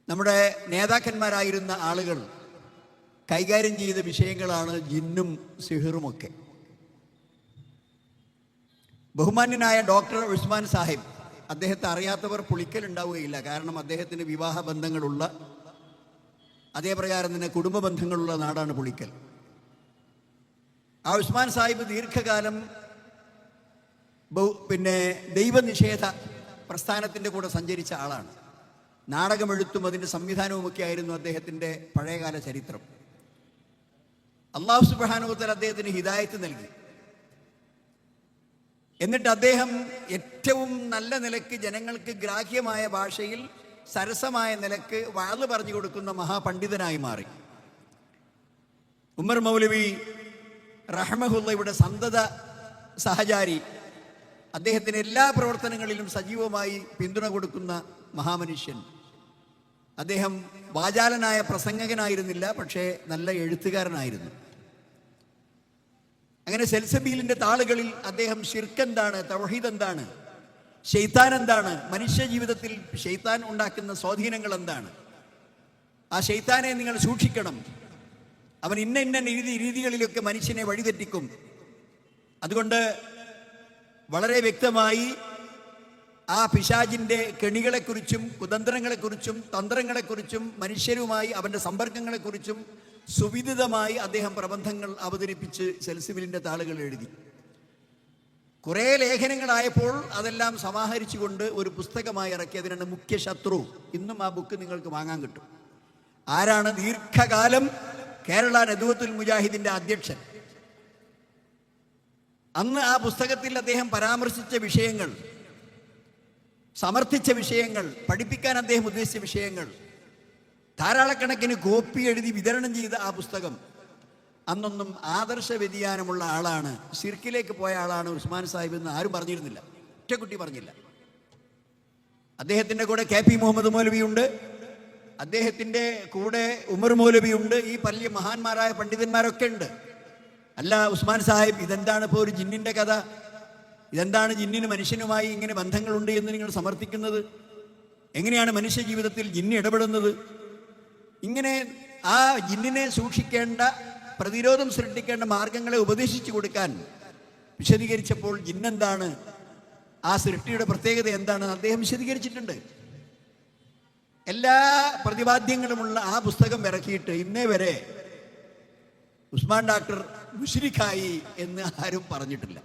നമ്മുടെ നേതാക്കന്മാരായിരുന്ന ആളുകൾ കൈകാര്യം ചെയ്ത വിഷയങ്ങളാണ് ജിന്നും സിഹിറുമൊക്കെ. ബഹുമാന്യനായ ഡോക്ടർ ഉസ്മാൻ സാഹിബ്, അദ്ദേഹത്തെ അറിയാത്തവർ പുളിക്കൽ ഉണ്ടാവുകയില്ല. കാരണം അദ്ദേഹത്തിന് വിവാഹ ബന്ധങ്ങളുള്ള, അതേപ്രകാരം തന്നെ കുടുംബ ബന്ധങ്ങളുള്ള നാടാണ് പുളിക്കൽ. ആ ഉസ്മാൻ സാഹിബ് ദീർഘകാലം ദൈവനിഷേധ പ്രസ്ഥാനത്തിൻ്റെ കൂടെ സഞ്ചരിച്ച ആളാണ്. നാടകമെഴുത്തും അതിൻ്റെ സംവിധാനവുമൊക്കെ ആയിരുന്നു അദ്ദേഹത്തിൻ്റെ പഴയകാല ചരിത്രം. അല്ലാഹു സുബ്ഹാനഹു വ തആല അദ്ദേഹത്തിന് ഹിദായത്ത് നൽകി. എന്നിട്ട് അദ്ദേഹം ഏറ്റവും നല്ല നിലക്ക് ജനങ്ങൾക്ക് ഗ്രാഹ്യമായ ഭാഷയിൽ സരസമായ നിലക്ക് വാള് പറഞ്ഞു കൊടുക്കുന്ന മഹാപണ്ഡിതനായി മാറി. ഉമർ മൗലവി റഹ്മഹുള്ളയുടെ സന്തത സഹചാരി, അദ്ദേഹത്തിന് എല്ലാ പ്രവർത്തനങ്ങളിലും സജീവമായി പിന്തുണ കൊടുക്കുന്ന മഹാമനുഷ്യൻ. അദ്ദേഹം വാചാലനായ പ്രസംഗകനായിരുന്നില്ല, പക്ഷേ നല്ല എഴുത്തുകാരനായിരുന്നു. അങ്ങനെ സെൽസബീലിൻ്റെ താളുകളിൽ അദ്ദേഹം ശിർക്ക് എന്താണ്, തൗഹീദ് എന്താണ്, ശൈത്താൻ എന്താണ്, മനുഷ്യ ജീവിതത്തിൽ ശൈത്താൻ ഉണ്ടാക്കുന്ന സ്വാധീനങ്ങൾ എന്താണ്, ആ ശൈത്താനെ നിങ്ങൾ സൂക്ഷിക്കണം, അവൻ ഇന്ന രീതികളിലൊക്കെ മനുഷ്യനെ വഴിതെറ്റിക്കും. അതുകൊണ്ട് വളരെ വ്യക്തമായി ആ പിശാചിൻ്റെ കെണികളെക്കുറിച്ചും കുതന്ത്രങ്ങളെക്കുറിച്ചും തന്ത്രങ്ങളെക്കുറിച്ചും മനുഷ്യരുമായി അവൻ്റെ സമ്പർക്കങ്ങളെക്കുറിച്ചും സുവിദിതമായി അദ്ദേഹം പ്രബന്ധങ്ങൾ അവതരിപ്പിച്ച് സെൽസബീലിൻ്റെ താളുകൾ എഴുതി. കുറേ ലേഖനങ്ങളായപ്പോൾ അതെല്ലാം സമാഹരിച്ചുകൊണ്ട് ഒരു പുസ്തകമായി ഇറക്കി. അതിനാണ് മുഖ്യ ശത്രു. ഇന്നും ആ ബുക്ക് നിങ്ങൾക്ക് വാങ്ങാൻ കിട്ടും. ആരാണ് ദീർഘകാലം കേരള നദുവത്തുൽ മുജാഹിദിൻ്റെ അധ്യക്ഷൻ? അന്ന് ആ പുസ്തകത്തിൽ അദ്ദേഹം പരാമർശിച്ച വിഷയങ്ങൾ, സമർത്ഥിച്ച വിഷയങ്ങൾ, പഠിപ്പിക്കാൻ അദ്ദേഹം ഉദ്ദേശിച്ച വിഷയങ്ങൾ, ധാരാളക്കണക്കിന് കോപ്പി എഴുതി വിതരണം ചെയ്ത ആ പുസ്തകം. അന്നൊന്നും ആദർശ വ്യതിയാനമുള്ള ആളാണ്, ശിർക്കിലേക്ക് പോയ ആളാണ് ഉസ്മാൻ സാഹിബ് എന്ന് ആരും പറഞ്ഞിരുന്നില്ല. ഒറ്റക്കുട്ടി പറഞ്ഞില്ല. അദ്ദേഹത്തിൻ്റെ കൂടെ കെ പി മുഹമ്മദ് മൗലവിയുണ്ട്, അദ്ദേഹത്തിൻ്റെ കൂടെ ഉമർ മൗലവിയുണ്ട്, ഈ വലിയ മഹാന്മാരായ പണ്ഡിതന്മാരൊക്കെ ഉണ്ട്. അല്ല ഉസ്മാൻ സാഹിബ്, ഇതെന്താണ് ഇപ്പോൾ ഒരു ജിന്നിൻ്റെ കഥ? ഇതെന്താണ് ജിന്നിന് മനുഷ്യനുമായി ഇങ്ങനെ ബന്ധങ്ങളുണ്ട് എന്ന് നിങ്ങൾ സമർത്ഥിക്കുന്നത്? എങ്ങനെയാണ് മനുഷ്യ ജീവിതത്തിൽ ജിന്ന് ഇടപെടുന്നത്? ഇങ്ങനെ ആ ജിന്നിനെ സൂക്ഷിക്കേണ്ട, പ്രതിരോധം സൃഷ്ടിക്കേണ്ട മാർഗങ്ങളെ ഉപദേശിച്ചു കൊടുക്കാൻ വിശദീകരിച്ചപ്പോൾ ജിന്നെന്താണ്, ആ സൃഷ്ടിയുടെ പ്രത്യേകത എന്താണെന്ന് അദ്ദേഹം വിശദീകരിച്ചിട്ടുണ്ട്. എല്ലാ പ്രതിപാദ്യങ്ങളുമുള്ള ആ പുസ്തകം ഇറക്കിയിട്ട് ഇന്നേ വരെ ഉസ്മാൻ ഡോക്ടർ മുശ്രിക്കായി എന്ന് ആരും പറഞ്ഞിട്ടില്ല.